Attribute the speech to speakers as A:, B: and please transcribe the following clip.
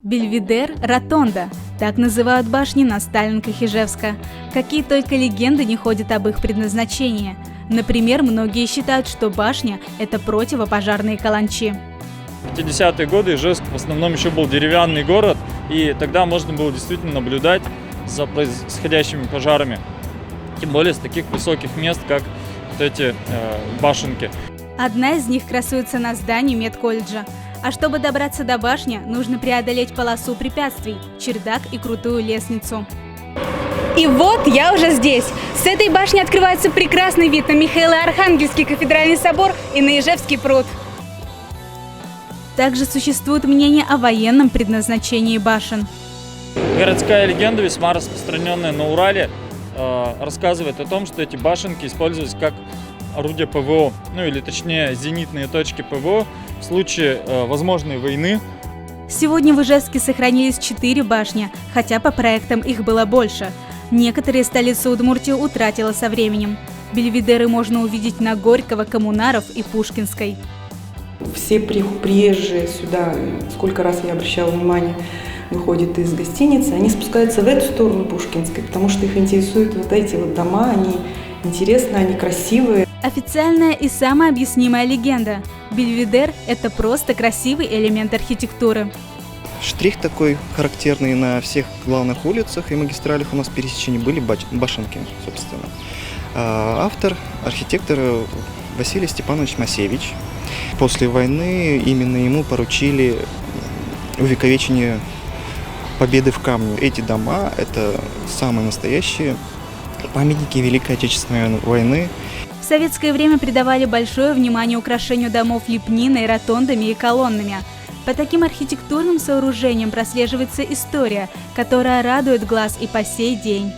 A: Бельведер Ротонда – так называют башни на Сталинках Ижевска. Какие только легенды не ходят об их предназначении. Например, многие считают, что башня – это противопожарные каланчи.
B: В 50-е годы Ижевск в основном еще был деревянный город, и тогда можно было действительно наблюдать за происходящими пожарами. Тем более с таких высоких мест, как вот эти башенки.
A: Одна из них красуется на здании медколледжа. А чтобы добраться до башни, нужно преодолеть полосу препятствий, чердак и крутую лестницу. И вот я уже здесь. С этой башни открывается прекрасный вид на Михаило-Архангельский кафедральный собор и на Ижевский пруд. Также существует мнение о военном предназначении башен.
B: Городская легенда, весьма распространенная на Урале, рассказывает о том, что эти башенки использовались как орудия ПВО, ну или точнее зенитные точки ПВО в случае возможной войны.
A: Сегодня в Ижевске сохранились 4 башни, хотя по проектам их было больше. Некоторые столица Удмуртии утратила со временем. Бельведеры можно увидеть на Горького, Коммунаров и Пушкинской.
C: Все приезжие сюда, сколько раз я обращала внимание, выходят из гостиницы, они спускаются в эту сторону Пушкинской, потому что их интересуют вот эти вот дома, они интересны, они красивые.
A: Официальная и самая объяснимая легенда. Бельведер – это просто красивый элемент архитектуры.
D: Штрих такой характерный на всех главных улицах и магистралях у нас пересечений были башенки, собственно. Автор, архитектор Василий Степанович Масевич. После войны именно ему поручили увековечение победы в камне. Эти дома – это самые настоящие памятники Великой Отечественной войны.
A: В советское время придавали большое внимание украшению домов лепниной, ротондами и колоннами. По таким архитектурным сооружениям прослеживается история, которая радует глаз и по сей день.